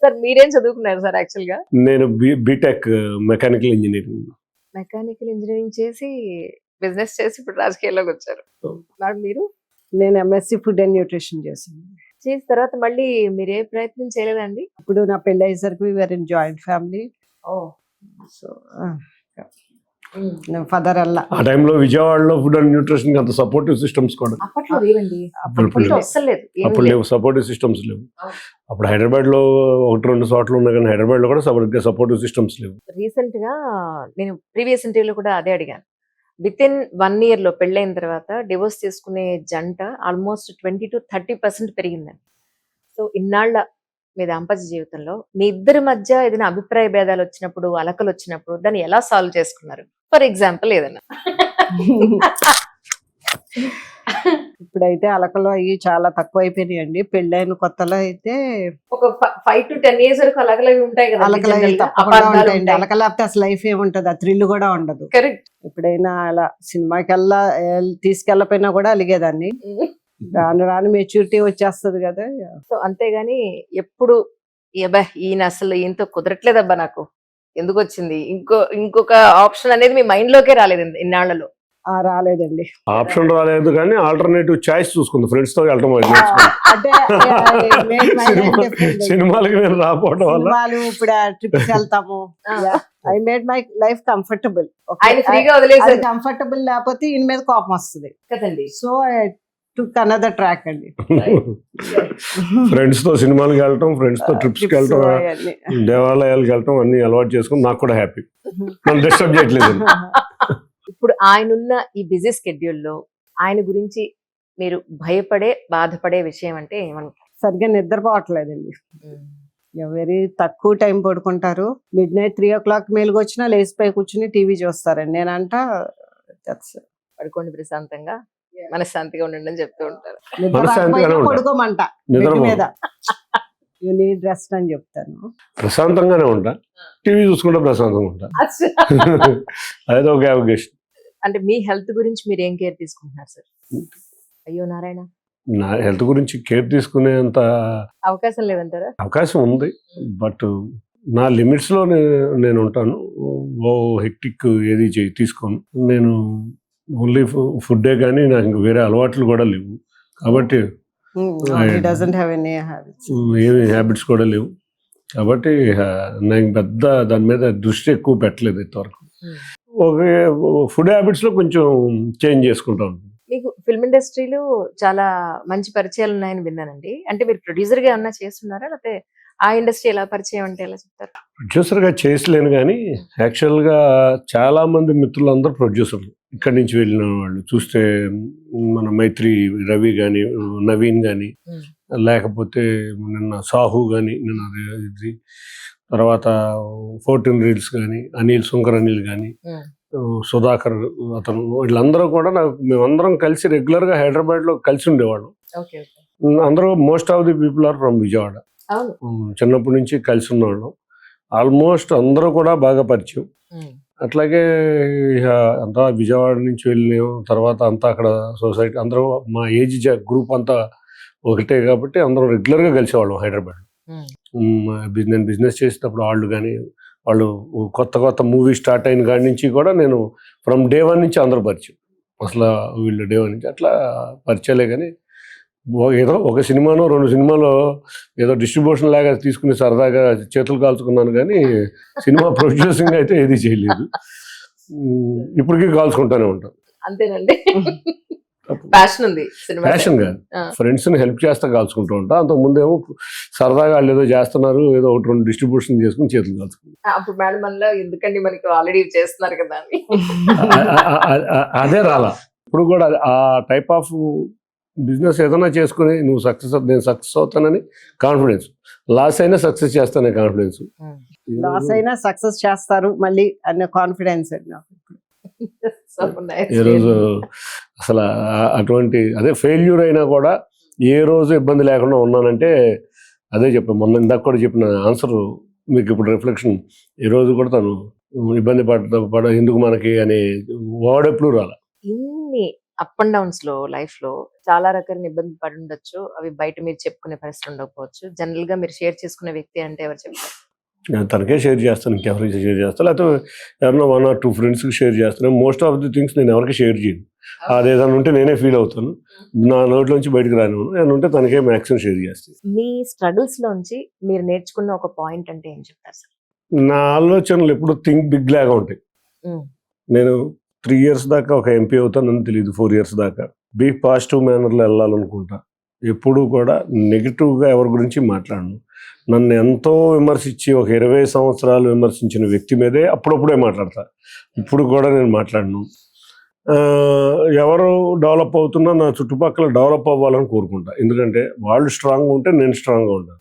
Sir మీరేం చదువుకున్నారు sir actual గా? నేను BTech mechanical engineering. Mechanical engineering చేసి బిజినెస్ చేసి ఇప్పుడు రాజకీయాల్లోకి వచ్చారు. మేడం మీరు నేను ఎంఎస్సి ఫుడ్ అండ్ న్యూట్రిషన్ చేశాను. చేసిన తర్వాత మళ్ళీ మీరు ఏ ప్రయత్నం చేయలేదండి? ఇప్పుడు నా పెళ్ళి అయ్యేసరికి we are in joint family. So father అల్లా ఆ టైంలో విజయవాడలో ఫుడ్ అండ్ న్యూట్రిషన్ అంత సపోర్టివ్ సిస్టమ్స్ కూడా అప్పట్లో లేవండి. అప్పట్లో అస్సలు లేదు. ఏమీ అప్పుడు లేదు. లేవు, సపోర్టివ్ సిస్టమ్స్ లేవు. అవును. అప్పుడు హైదరాబాద్ లో 1-2 చోట్ల ఉన్నాయి కానీ హైదరాబాద్ లో కూడా సపోర్టివ్ సిస్టమ్స్ లేవు. రీసెంట్ గా నేను ప్రీవియస్ ఇంటర్వ్యూలో కూడా అదే అడిగాను. విత్ ఇన్ 1 year లో పెళ్ళైన తర్వాత డివోర్స్ తీసుకునే జంట ఆల్మోస్ట్ 20 to 30% పెరిగిందండి. సో ఇన్నాళ్ల మీ దాంపత్య జీవితంలో మీ ఇద్దరి మధ్య ఏదైనా అభిప్రాయ భేదాలు వచ్చినప్పుడు, అలకలు వచ్చినప్పుడు దాన్ని ఎలా సాల్వ్ చేసుకున్నారు? ఫర్ ఎగ్జాంపుల్ ఏదైనా ఇప్పుడైతే అలకలు అయ్యి చాలా తక్కువ అయిపోయినాయండి. పెళ్ళైన కొత్తలో అయితే ఒక 5 to 10 years వరకు అలకలు ఉంటాయి కదా. అలకలు అయ్యి తప్పకుండా ఉంటాయండి. అలకలేకపోతే అసలు లైఫ్ ఏముంటది, ఆ థ్రిల్ కూడా ఉండదు. కరెక్ట్. ఎప్పుడైనా అలా సినిమాకి తీసుకెళ్ళపోయినా కూడా అలిగేదాన్ని. రాను రాను మెచ్యూరిటీ వచ్చేస్తది కదా. సో అంతేగాని ఎప్పుడు ఈయన అసలు ఈయనతో కుదరట్లేదబ్బా నాకు, ఎందుకు వచ్చింది, ఇంకొక ఆప్షన్ అనేది మీ మైండ్ లోకే రాలేదు ఇన్నాళ్లలో? రాలేదండి. ఆప్షన్ రాలేదు కానీ ఆల్టర్నేటివ్ చాయిస్ చూసుకుంది. ఫ్రెండ్స్ తో వెళ్ళటం అంటే సినిమాలకి నేను రాకపోవడం వల్ల సినిమాలు ఇప్పుడు ట్రిప్స్ వెళ్తాము. I made my life comfortable. ఆయన ఫ్రీగా వదిలేసారు. కంఫర్టబుల్ లేకపోతే ఈయన మీద కోపం వస్తుంది కదండి. సో టుక్ అనదర్ ట్రాక్ అండి. ఫ్రెండ్స్ తో సినిమాలకు వెళ్ళటం, ఫ్రెండ్స్ తో ట్రిప్స్ కి వెళ్ళటం, దేవాలయాలకు వెళ్ళటం అన్ని అలవాటు చేసుకుని నాకు కూడా హ్యాపీ. నన్ను డిస్టర్బ్ చేయట్లేదు. ఇప్పుడు ఆయనున్న ఈ బిజీ స్కెడ్యూల్లో ఆయన గురించి మీరు భయపడే, బాధపడే విషయం అంటే ఏమనుకుంటారు? సరిగ్గా నిద్రపోవట్లేదండి. వెరీ తక్కువ టైం పడుకుంటారు. మిడ్ నైట్ 3 o'clock మేలుకు వచ్చినా లేచిపోయి కూర్చుని టీవీ చూస్తారండి. నేనంట పడుకోండి ప్రశాంతంగా, మనశ్శాంతిగా ఉండండి అని చెప్తూ ఉంటారు. పడుకోమంట మీద యూ నీడ్ రెస్ట్ అని చెప్తాను. ప్రశాంతంగానే ఉంటా, టీవీ చూసుకుంటే ప్రశాంతంగా ఉంటా. అదే ఒక అవకాశం. అంటే మీ హెల్త్ గురించి మీరు ఏం కేర్ తీసుకుంటున్నారు సార్? అయ్యో నారాయణ, నా హెల్త్ గురించి కేర్ తీసుకునేంత అవకాశం లేదంటారా? అవకాశం ఉంది, బట్ నా లిమిట్స్ లో నేను ఉంటాను. ఓ హెక్టిక్ ఏది తీసుకోను. నేను ఓన్లీ ఫుడ్డే కానీ నాకు వేరే అలవాట్లు కూడా లేవు కాబట్టి ఏమి హ్యాబిట్స్ కూడా లేవు కాబట్టి నాకు పెద్ద దాని మీద దృష్టి ఎక్కువ పెట్టలేదు ఇంతవరకు. ఓకే, ఫుడ్ హ్యాబిట్స్ లో కొంచెం చేంజ్ చేసుకుంటా ఉంటాను. మీకు ఫిల్మ్ ఇండస్ట్రీలో చాలా మంచి పరిచయాలు ఉన్నాయని విన్నానండి. అంటే మీరు ప్రొడ్యూసర్ గా ఏమన్నా చేస్తున్నారా, లేకపోతే ఆ ఇండస్ట్రీ ఎలా పరిచయం అంటే ఎలా చెప్తారు? ప్రొడ్యూసర్ గా చేసలేను కానీ యాక్చువల్ గా చాలా మంది మిత్రులందరూ ప్రొడ్యూసర్లు ఇక్కడి నుంచి వెళ్ళిన వాళ్ళు. చూస్తే మన మైత్రి రవి కానీ, నవీన్ కానీ, లేకపోతే నిన్న సాహు కానీ, నిన్న ఇది తర్వాత 14 Reels కానీ, శంకర్ అనిల్ కానీ, సుధాకర్ అతను, వీళ్ళందరూ కూడా మేమందరం కలిసి రెగ్యులర్ గా హైదరాబాద్ లో కలిసి ఉండేవాళ్ళం. అందరూ most of the people are from Vijayawada. చిన్నప్పటి నుంచి కలిసి ఉన్నవాళ్ళం. ఆల్మోస్ట్ అందరూ కూడా బాగా పరిచయం. అట్లాగే అంతా విజయవాడ నుంచి వెళ్ళాము. తర్వాత అంతా అక్కడ సొసైటీ అందరూ మా ఏజ్ గ్రూప్ అంతా ఒకటే కాబట్టి అందరం రెగ్యులర్గా కలిసేవాళ్ళం హైదరాబాద్. నేను బిజినెస్ చేసేటప్పుడు వాళ్ళు కొత్త మూవీ స్టార్ట్ అయిన కాడి నుంచి కూడా నేను ఫ్రమ్ day 1 నుంచి అందరూ పరిచయం. అసలు వీళ్ళు day 1 నుంచి అట్లా పరిచయాలే కానీ ఏదో ఒక సినిమానో 2 సినిమాలో ఏదో డిస్ట్రిబ్యూషన్ లాగా తీసుకుని సరదాగా చేతులు కాల్చుకున్నాను కానీ సినిమా ప్రొడ్యూసింగ్ అయితే ఏది చేయలేదు. ఇప్పటికీ కాల్చుకుంటానే ఉంటాను. అంతేనండి. ప్యాషన్ ఉంది. ప్యాషన్ కాదు, ఫ్రెండ్స్ ని హెల్ప్ చేస్తా కాల్చుకుంటూ ఉంటా. అంతకు ముందేమో సరదాగా వాళ్ళు ఏదో చేస్తున్నారు, ఏదో 1-2 డిస్ట్రిబ్యూషన్ చేసుకుని చేతులు కాల్చుకుంటారు. అప్పుడు మేడం మనలో ఎందుకండి మనకి ఆల్రెడీ చేస్తున్నారు కదా అని అదే రాలా. ఇప్పుడు కూడా ఆ టైప్ ఆఫ్ బిజినెస్ ఏదైనా చేసుకుని నేను సక్సెస్ అవుతానని కాన్ఫిడెన్స్, లాస్ అయినా సక్సెస్ చేస్తానే కాన్ఫిడెన్స్. లాస్ అయినా సక్సెస్ చేస్తారు మళ్ళీ అనే కాన్ఫిడెన్స్. ఏ రోజు అసలు అటువంటి అదే ఫెయిల్యూర్ అయినా కూడా ఏ రోజు ఇబ్బంది లేకుండా ఉన్నానంటే అదే చెప్పాను. మొన్న ఇందాక కూడా చెప్పిన ఆన్సర్ మీకు ఇప్పుడు రిఫ్లెక్షన్. ఈ రోజు కూడా తను ఇబ్బంది పడ ఎందుకు మనకి అనే వర్డ్ ఎప్పుడు రాల. ఇన్ని అప్ అండ్ డౌన్స్ లో లైఫ్ లో చాలా రకాల ఇబ్బంది పడి ఉండొచ్చు. అవి బయట మీరు చెప్పుకునే పరిస్థితి ఉండకపోవచ్చు. జనరల్ గా మీరు షేర్ చేసుకునే వ్యక్తి అంటే ఎవరు చెప్తారు? నేను తనకే షేర్ చేస్తాను, ఇంకెవరికి షేర్ చేస్తాను, లేకపోతే ఎవరైనా 1 or 2 ఫ్రెండ్స్కి షేర్ చేస్తాను. మోస్ట్ ఆఫ్ ది థింగ్స్ నేను ఎవరికి షేర్ చేయను. అదేదైనా ఉంటే నేనే ఫీల్ అవుతాను, నా నోట్లోంచి బయటకు రానివ్వను. నేను ఉంటే తనకే మ్యాక్సిమం షేర్ చేస్తాను. మీ స్ట్రగుల్స్ లోంచి మీరు నేర్చుకున్న ఒక పాయింట్ అంటే ఏం చెప్తారు సార్? నా ఆలోచనలు ఎప్పుడు థింక్ బిగ్ లాగా ఉంటాయి. నేను 3 years దాకా ఒక ఎంపీ అవుతానని తెలియదు, 4 years దాకా. బీ పాజిటివ్ మేనర్లో వెళ్ళాలనుకుంటా. ఎప్పుడు కూడా నెగిటివ్గా ఎవరి గురించి మాట్లాడను. నన్ను ఎంతో విమర్శించి ఒక 20 సంవత్సరాలు విమర్శించిన వ్యక్తి మీదే అప్పుడప్పుడే మాట్లాడతా. ఇప్పుడు కూడా నేను మాట్లాడను. ఎవరు డెవలప్ అవుతున్నా నా చుట్టుపక్కల డెవలప్ అవ్వాలని కోరుకుంటా. ఎందుకంటే వాళ్ళు స్ట్రాంగ్గా ఉంటే నేను స్ట్రాంగ్గా ఉంటాను.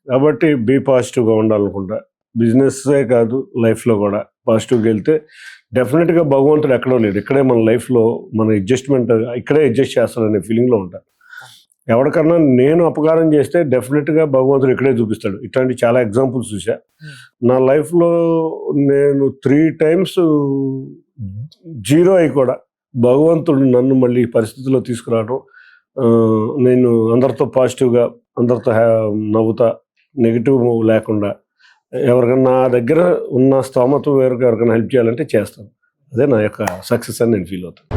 కాబట్టి బీ పాజిటివ్గా ఉండాలనుకుంటా. బిజినెస్సే కాదు, లైఫ్లో కూడా పాజిటివ్గా వెళ్తే డెఫినెట్గా భగవంతుడు ఎక్కడో లేడు, ఇక్కడే మన లైఫ్లో మన అడ్జస్ట్మెంట్ ఇక్కడే అడ్జస్ట్ చేస్తాడనే ఫీలింగ్లో ఉంటాను. ఎవరికన్నా నేను అపకారం చేస్తే డెఫినెట్గా భగవంతుడు ఇక్కడే చూపిస్తాడు. ఇట్లాంటి చాలా ఎగ్జాంపుల్స్ చూసా నా లైఫ్లో. నేను 3 times 0 అయి కూడా భగవంతుడు నన్ను మళ్ళీ ఈ పరిస్థితిలో తీసుకురావడం, నేను అందరితో పాజిటివ్గా, అందరితో నవ్వుతా, నెగిటివ్ లేకుండా, ఎవరికన్నా నా దగ్గర ఉన్న స్తోమత వేరకు ఎవరికైనా హెల్ప్ చేయాలంటే చేస్తాను. అదే నా యొక్క సక్సెస్ అని నేను ఫీల్ అవుతాను.